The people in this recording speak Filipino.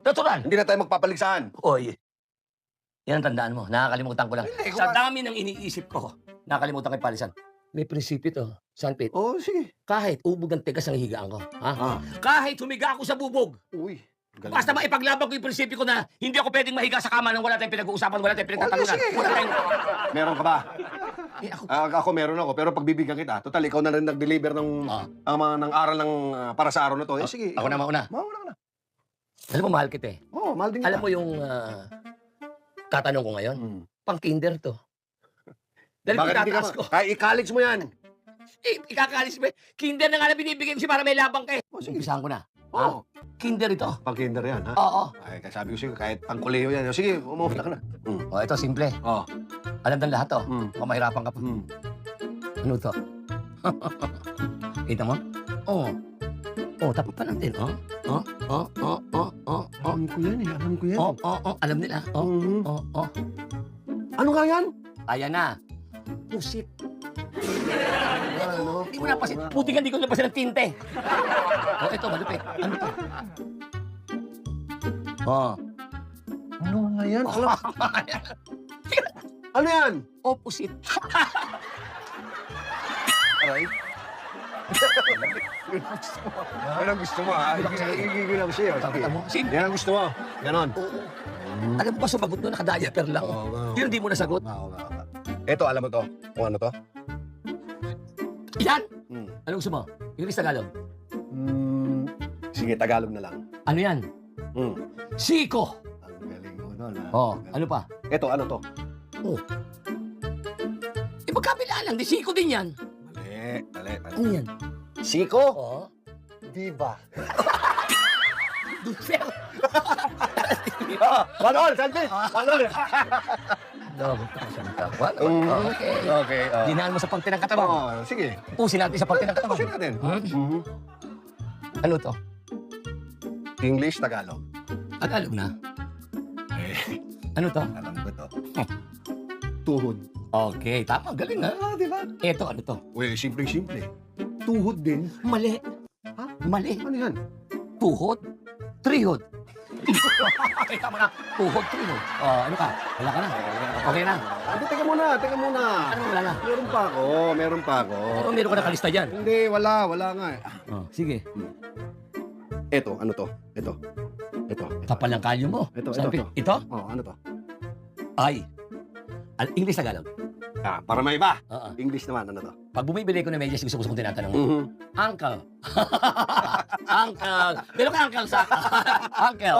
Natural. Hindi na tayo magpapaligsahan. Oy, yan ang tandaan mo. Nakakalimutan ko lang. Hindi, Sa dami ng iniisip ko, nakakalimutan ko yung palisan. May prinsipyo to, Sanpit. Oo, sige. Kahit ubog ang tigas ang higaan ko. Ha? Ah. Kahit humiga ako sa bubog. Uy. galing. Basta maipaglaban ko yung prinsipyo ko na hindi ako pwedeng mahiga sa kama nang wala tayong pinag-uusapan, wala tayong pinagtatangunan. sige. Wala tayong... Meron ka ba? Eh, ako, Ako meron ako, pero pagbibigyan kita. Total, ikaw na rin nag-deliver ng, ng aral ng, para sa araw na to. Eh, sige. ako na mauna. Mauna ka na. Alam mo, mahal kita eh. Oo, mahal din kita. Alam mo yung tatanong ko ngayon? Hmm. Pang kinder to. Dahil Bakit hindi ka itataas ko. Ay, i-college mo yan. Ikakalis mo. Kinder na nga na binibigay mo siya para may labang ka eh. Oh, sige. Umpisahan ko na. Oo. Kinder ito. Pang kinder yan, ha? Oo. Ay, sabi ko sige, kahit pang koleyo yan. Sige, umuwi ka na. Oh, ito, simple. Oo. Alam ng lahat to. Mm. Baka mahirapan ka pa. Ano to? Kita mo? Oo. Oh, tapos pa natin. Oh. Alam ko yan eh, alam ko yan. Alam nila. Mhm. Ano nga yan? Ayan na. Pusit. Ano? Hindi mo napasin. Puti ka, hindi ko napasin ng tinte. Ito, malupit. Ano to? Ano nga yan? Ano yan? Opposite. Aray. Yan ang gusto mo, ha? Igigil lang siya. Sige. Sin. Yan ang gusto mo. Ganon. Alam mo ba, sumagot doon, nakadiaper lang. Yun, hindi mo nasagot. Ito, alam mo to? Kung ano to? Yan! Hmm. Ano gusto mo? English, Tagalog. Sige, Tagalog na lang. Ano yan? Hmm. Siko! Ang galing mo doon, ha? Oh, ano pa? Ito, ano to? Magkabila lang, di siko din yan. Mali. Ano yan? Siko? Oo. Diba? Dulce. Manol, Santi! Manol! Okay. Dinaan mo sa pagti ng katawan. Sige. Pusin natin sa pagti ng katawan. Sige natin. Ano to? English, Tagalog. Tagalog na. Ano to? Alam ko to. Tuhod. Okay, tama. Galing ha. Di ba? Eto, ano to? Uy, simple-simple. Tuhod din. Mali. Ha? Mali. Ano yan? Tuhod. Trihod. Okay, tama na. Tuhod, trihod. Ano ka? Wala ka na. Okay na. Teka muna. Ano wala na? Meron pa ako. Ano meron ka nakalista dyan? Hindi, wala nga eh. Sige. Ito, ano to? Ito. Kapal ng kalyo mo. Ito. Ito? Ano to? Ay. English, Tagalog. Para may iba. Oo. English naman, ano to? Pag bumibili ko ng medyas, gusto kong tinatanong mo. Mhm. Uncle. Uncle. Meron ka uncle sa... Uncle.